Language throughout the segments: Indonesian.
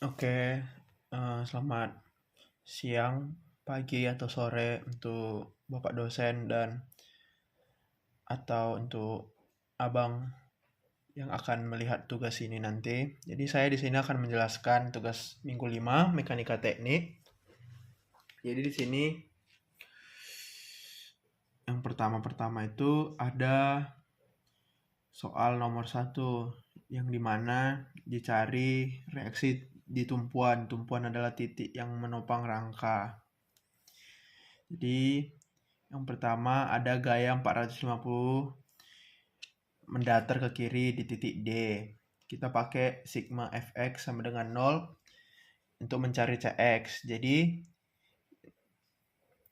Oke, selamat siang, pagi, atau sore untuk Bapak dosen dan atau untuk Abang yang akan melihat tugas ini nanti. Jadi saya di sini akan menjelaskan tugas minggu 5 mekanika teknik. Jadi di sini yang pertama itu ada soal nomor 1 yang dimana dicari reaksi di tumpuan. Tumpuan adalah titik yang menopang rangka. Jadi yang pertama ada gaya 450 mendatar ke kiri di titik D. Kita pakai sigma fx sama dengan 0 untuk mencari cx. Jadi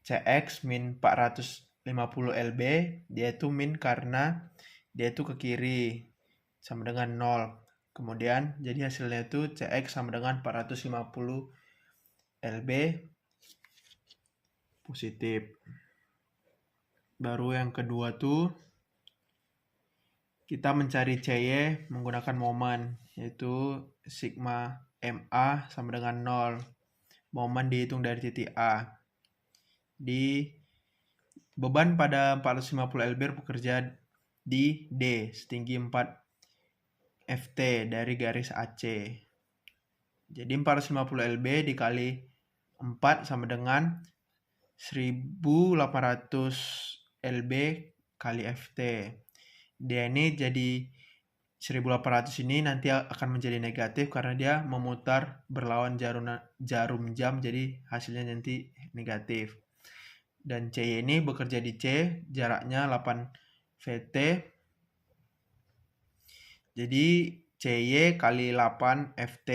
cx min 450 lb, dia itu min karena dia itu ke kiri sama dengan 0. Kemudian jadi hasilnya itu cx sama dengan 450 lb positif. Baru yang kedua tuh kita mencari CY menggunakan momen, yaitu sigma MA sama dengan 0. Momen dihitung dari titik A. Di beban pada 450 lb bekerja di D setinggi 4 FT dari garis AC. Jadi 450 lb dikali 4 sama dengan 1800 lb kali FT. Dia ini jadi 1800 ini nanti akan menjadi negatif karena dia memutar berlawan jarum jam, jadi hasilnya nanti negatif. Dan CY ini bekerja di C, jaraknya 8 VT. Jadi CY kali 8 FT.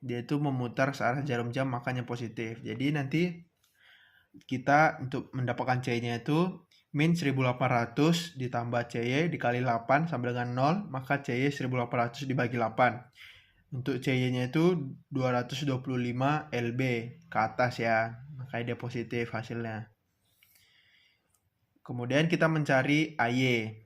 Dia itu memutar searah jarum jam, makanya positif. Jadi nanti kita untuk mendapatkan CY-nya itu min 1800 ditambah CY dikali 8 sama dengan 0, maka CY 1800 dibagi 8. Untuk CY-nya itu 225 lb ke atas ya, makanya dia positif hasilnya. Kemudian kita mencari AY.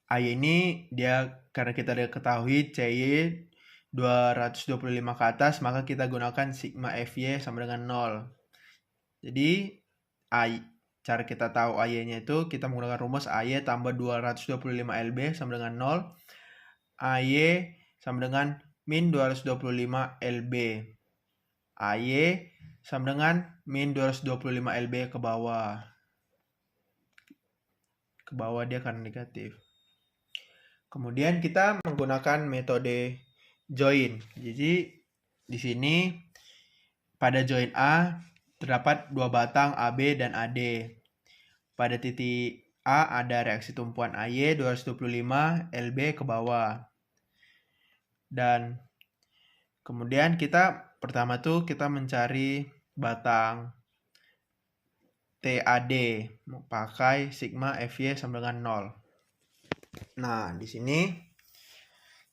AY ini dia karena kita udah ketahui CY 225 ke atas, maka kita gunakan sigma FY sama dengan 0. Jadi cara kita tahu AY-nya itu kita menggunakan rumus AY tambah 225 lb sama dengan 0. AY sama dengan min 225 lb. AY sama dengan min 225 lb ke bawah. Ke bawah dia karena negatif. Kemudian kita menggunakan metode join. Jadi di sini pada join A terdapat dua batang AB dan AD. Pada titik A ada reaksi tumpuan AY 225 lb ke bawah. Dan kemudian kita pertama tuh kita mencari batang TAD pakai sigma FY sama dengan 0. Nah, di sini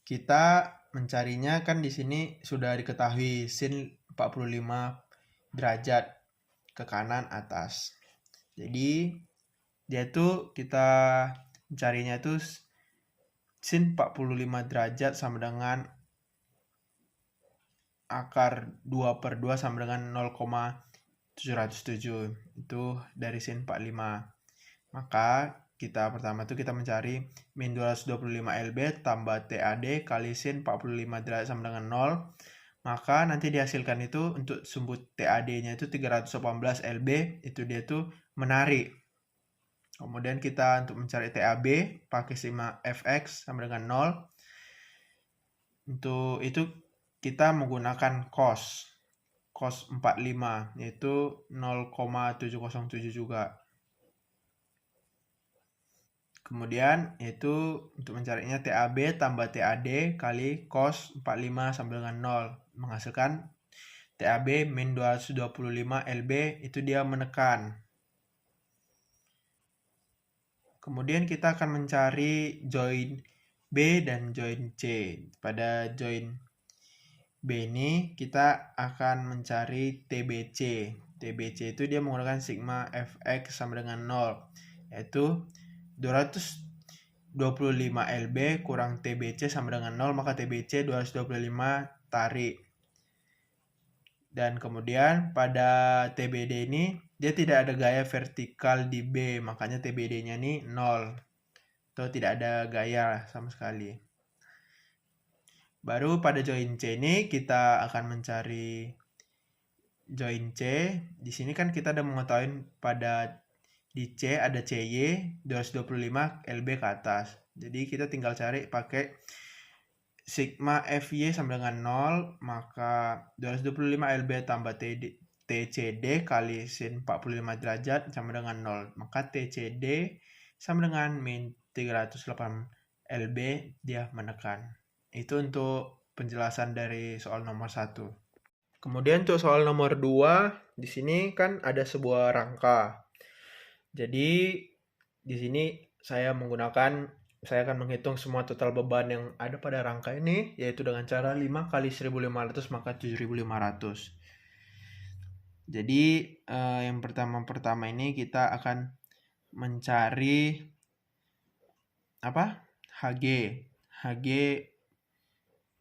kita mencarinya kan di sini sudah diketahui sin 45 derajat ke kanan atas. Jadi dia tuh kita mencarinya itu sin 45 derajat sama dengan akar 2/2 sama dengan 0,707. Itu dari sin 45. Maka kita pertama itu kita mencari min 225 lb tambah TAD kali sin 45 derajat sama dengan 0. Maka nanti dihasilkan itu untuk sumbu TAD-nya itu 318 lb, itu dia tuh menarik. Kemudian kita untuk mencari TAB pakai sigma Fx sama dengan 0. Untuk itu kita menggunakan cos 45, yaitu 0,707 juga. Kemudian itu untuk mencarinya TAB tambah TAD kali cos 45 sama dengan 0. Menghasilkan TAB min 225 lb, itu dia menekan. Kemudian kita akan mencari join B dan join C. Pada join B ini kita akan mencari TBC. TBC itu dia menggunakan sigma Fx sama dengan 0, yaitu 225 lb kurang TBC sama dengan 0, maka TBC 225 tarik. Dan kemudian pada TBD ini dia tidak ada gaya vertikal di B, makanya TBD-nya ini 0 atau tidak ada gaya sama sekali. Baru pada join C ini kita akan mencari join C. Di sini kan kita udah mengetahui pada di C ada CY 225 LB ke atas. Jadi kita tinggal cari pakai sigma FY sama dengan 0, maka 225 LB tambah TCD kali sin 45 derajat sama dengan 0. Maka TCD sama dengan min 308 LB dia menekan. Itu untuk penjelasan dari soal nomor 1. Kemudian untuk soal nomor 2, di sini kan ada sebuah rangka. Jadi di sini saya akan menghitung semua total beban yang ada pada rangka ini, yaitu dengan cara 5 kali 1500 maka 7500. Jadi yang pertama ini kita akan mencari HG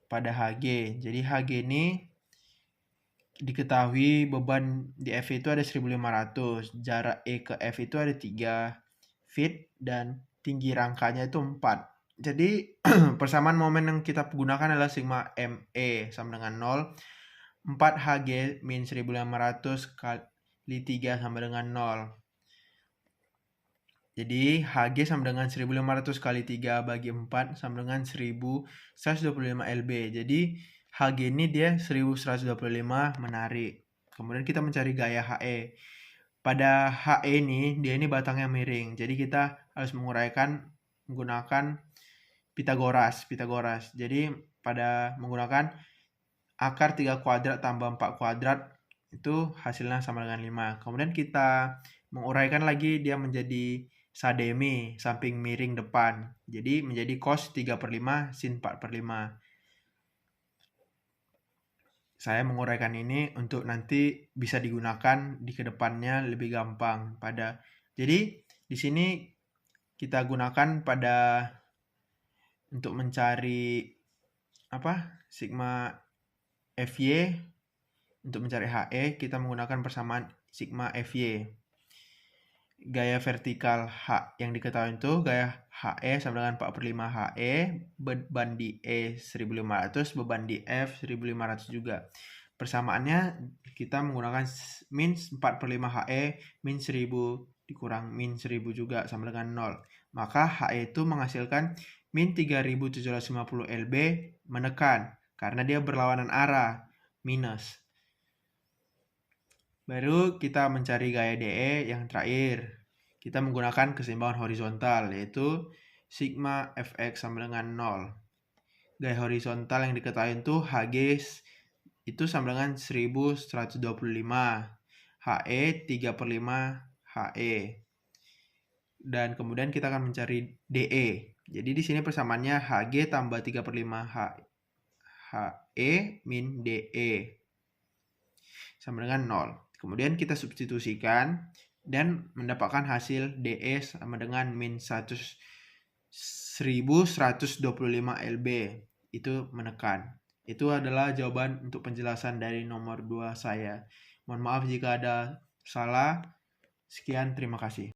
pada HG. Jadi HG ini diketahui beban di F itu ada 1500, jarak E ke F itu ada 3 feet, dan tinggi rangkanya itu 4. Jadi persamaan momen yang kita gunakan adalah sigma ME sama dengan 0, 4 HG min 1500 kali 3 sama dengan 0. Jadi HG sama dengan 1500 kali 3 bagi 4 sama dengan 1125 LB. Jadi HG ini dia 1125 menarik. Kemudian kita mencari gaya HE. Pada HE ini, dia ini batangnya miring. Jadi kita harus menggunakan Pitagoras. Jadi pada menggunakan akar 3 kuadrat tambah 4 kuadrat, itu hasilnya sama dengan 5. Kemudian kita menguraikan lagi dia menjadi sademi, samping miring depan. Jadi menjadi cos 3/5 sin 4/5. Saya menguraikan ini untuk nanti bisa digunakan di kedepannya lebih gampang. Jadi di sini kita gunakan untuk mencari sigma FY. Untuk mencari HE kita menggunakan persamaan sigma FY. Gaya vertikal H yang diketahui itu gaya HE sama dengan 4/5 HE, beban di E 1500, beban di F 1500 juga. Persamaannya kita menggunakan min 4/5 HE min 1000 dikurang min 1000 juga sama dengan 0. Maka HE itu menghasilkan min 3750 LB menekan karena dia berlawanan arah, minus. Baru kita mencari gaya DE yang terakhir. Kita menggunakan keseimbangan horizontal, yaitu sigma Fx sama dengan 0. Gaya horizontal yang diketahui itu Hg itu sama dengan 1125. He 3/5 He. Dan kemudian kita akan mencari DE. Jadi di sini persamaannya Hg tambah 3/5 He min DE sama dengan 0. Kemudian kita substitusikan dan mendapatkan hasil DE sama dengan min 1125 LB. Itu menekan. Itu adalah jawaban untuk penjelasan dari nomor 2 saya. Mohon maaf jika ada salah. Sekian, terima kasih.